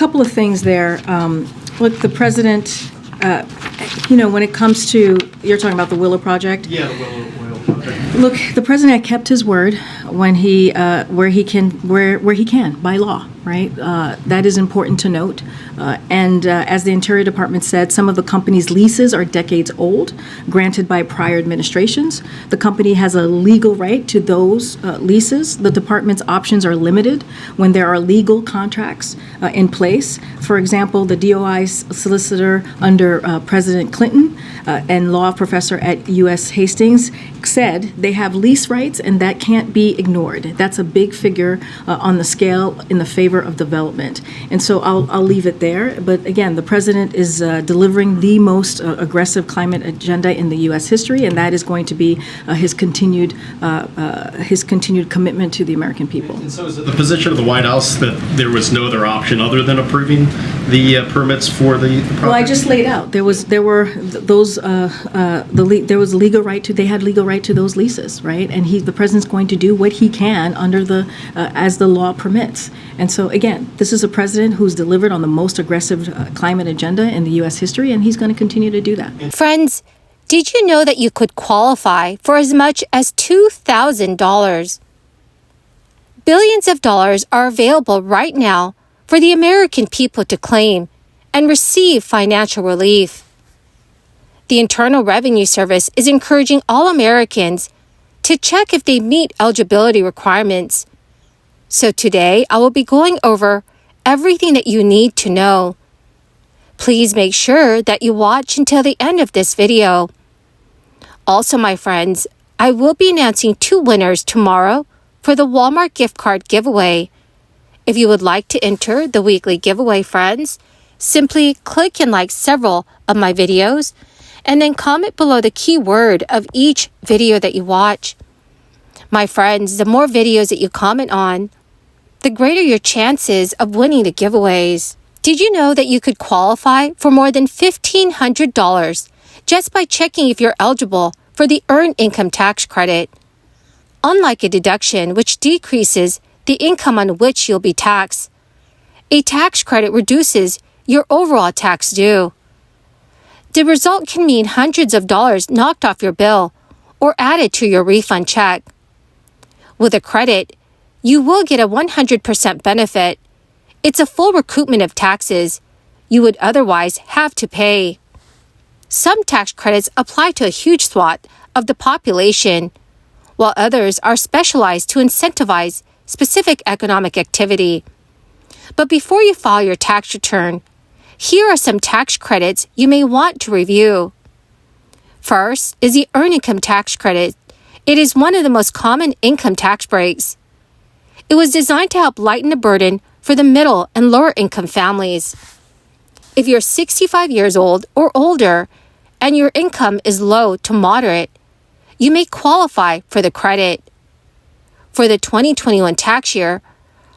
couple of things there. Look, the president, when it comes to, you're talking about the Willow Project? Yeah, the Willow Project. Look, the president kept his word when where he can by law, right? That is important to note. And as the Interior Department said, some of the company's leases are decades old, granted by prior administrations. The company has a legal right to those leases. The department's options are limited when there are legal contracts in place. For example, the DOI solicitor under President Clinton and law professor at U.S. Hastings said they have lease rights, and that can't be ignored. That's a big figure on the scale in the favor of development. And so I'll leave it there. But again, the president is delivering the most aggressive climate agenda in the U.S. history, and that is going to be his continued commitment to the American people. And so is it the position of the White House that there was no other option other than approving the permits for the project? Well, I just laid out. There was legal right to. They had legal right to those leases, right? And the president's going to do what he can under as the law permits. And so again, this is a president who's delivered on the most aggressive climate agenda in the U.S. history, and he's going to continue to do that. Friends, did you know that you could qualify for as much as $2,000? Billions of dollars are available right now for the American people to claim and receive financial relief. The Internal Revenue Service is encouraging all Americans to check if they meet eligibility requirements. So today, I will be going over everything that you need to know. Please make sure that you watch until the end of this video. Also, my friends, I will be announcing 2 winners tomorrow for the Walmart gift card giveaway. If you would like to enter the weekly giveaway, friends, simply click and like several of my videos and then comment below the keyword of each video that you watch. My friends, the more videos that you comment on, the greater your chances of winning the giveaways. Did you know that you could qualify for more than $1,500 just by checking if you're eligible for the Earned Income Tax Credit? Unlike a deduction which decreases the income on which you'll be taxed, a tax credit reduces your overall tax due. The result can mean hundreds of dollars knocked off your bill or added to your refund check. With a credit, you will get a 100% benefit. It's a full recoupment of taxes you would otherwise have to pay. Some tax credits apply to a huge swath of the population, while others are specialized to incentivize specific economic activity. But before you file your tax return, here are some tax credits you may want to review. First is the Earned Income Tax Credit. It is one of the most common income tax breaks. It was designed to help lighten the burden for the middle and lower income families. If you're 65 years old or older and your income is low to moderate, you may qualify for the credit. For the 2021 tax year,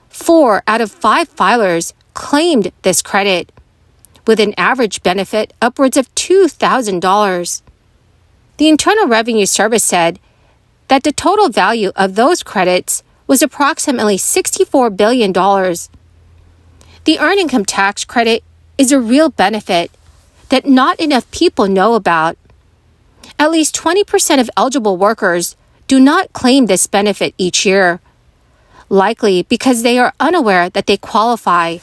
4 out of 5 filers claimed this credit, with an average benefit upwards of $2,000. The Internal Revenue Service said that the total value of those credits was approximately $64 billion. The Earned Income Tax Credit is a real benefit that not enough people know about. At least 20% of eligible workers do not claim this benefit each year, likely because they are unaware that they qualify.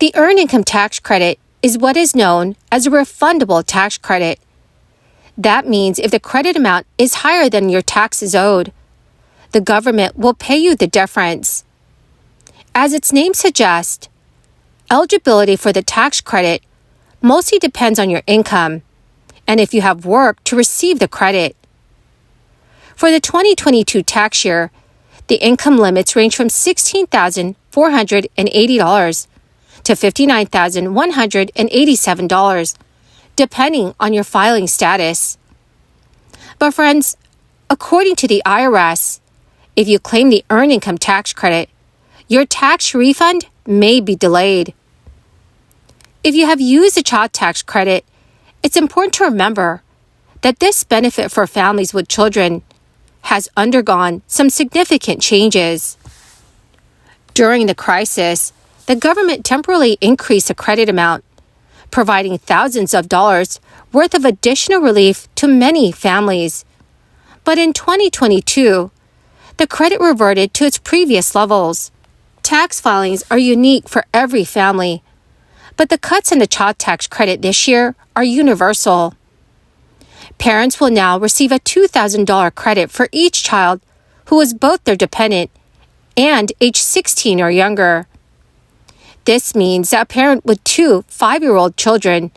The Earned Income Tax Credit is what is known as a refundable tax credit. That means if the credit amount is higher than your taxes owed, the government will pay you the difference. As its name suggests, eligibility for the tax credit mostly depends on your income and if you have worked to receive the credit. For the 2022 tax year, the income limits range from $16,480 to $59,187, depending on your filing status. But friends, according to the IRS, if you claim the Earned Income Tax Credit, your tax refund may be delayed. If you have used the child tax credit, it's important to remember that this benefit for families with children has undergone some significant changes. During the crisis, the government temporarily increased the credit amount, providing thousands of dollars worth of additional relief to many families. But in 2022, the credit reverted to its previous levels. Tax filings are unique for every family, but the cuts in the child tax credit this year are universal. Parents will now receive a $2,000 credit for each child who is both their dependent and age 16 or younger. This means that a parent with two 5-year-old children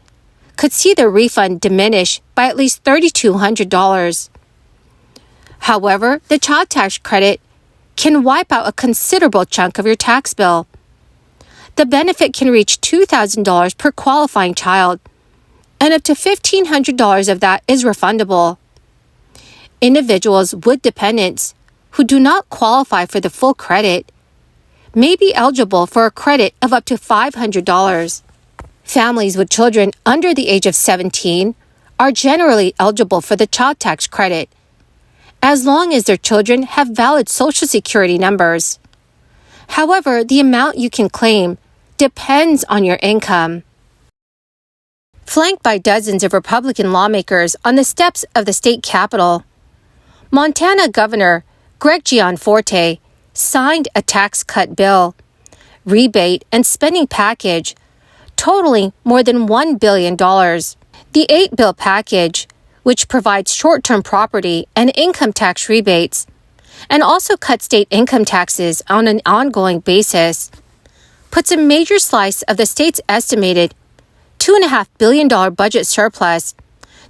could see their refund diminish by at least $3,200. However, the child tax credit can wipe out a considerable chunk of your tax bill. The benefit can reach $2,000 per qualifying child, and up to $1,500 of that is refundable. Individuals with dependents who do not qualify for the full credit may be eligible for a credit of up to $500. Families with children under the age of 17 are generally eligible for the child tax credit, as long as their children have valid Social Security numbers. However, the amount you can claim depends on your income. Flanked by dozens of Republican lawmakers on the steps of the state capitol, Montana Governor Greg Gianforte signed a tax cut bill, rebate, and spending package totaling more than $1 billion. The 8-bill package, which provides short-term property and income tax rebates, and also cuts state income taxes on an ongoing basis, puts a major slice of the state's estimated $2.5 billion budget surplus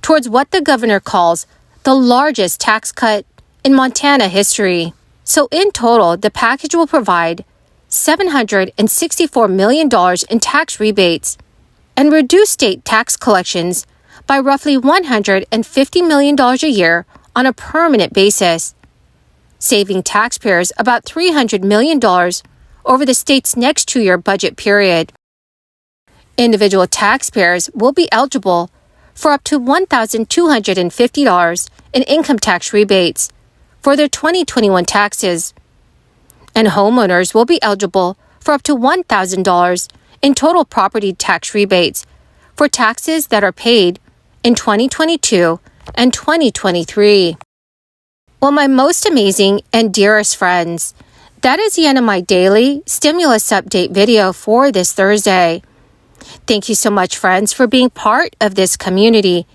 towards what the governor calls the largest tax cut in Montana history. So in total, the package will provide $764 million in tax rebates and reduce state tax collections by roughly $150 million a year on a permanent basis, saving taxpayers about $300 million over the state's next 2-year budget period. Individual taxpayers will be eligible for up to $1,250 in income tax rebates for their 2021 taxes, and homeowners will be eligible for up to $1,000 in total property tax rebates for taxes that are paid in 2022 and 2023. Well, my most amazing and dearest friends, that is the end of my daily stimulus update video for this Thursday. Thank you so much, friends, for being part of this community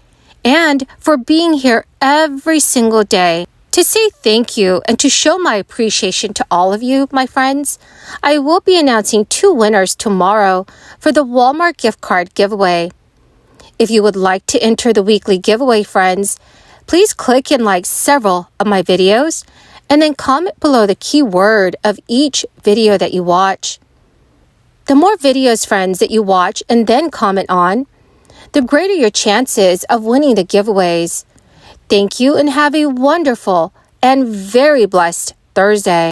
and for being here every single day. To say thank you and to show my appreciation to all of you, my friends, I will be announcing 2 winners tomorrow for the Walmart gift card giveaway. If you would like to enter the weekly giveaway, friends, please click and like several of my videos and then comment below the keyword of each video that you watch. The more videos, friends, that you watch and then comment on, the greater your chances of winning the giveaways. Thank you and have a wonderful and very blessed Thursday.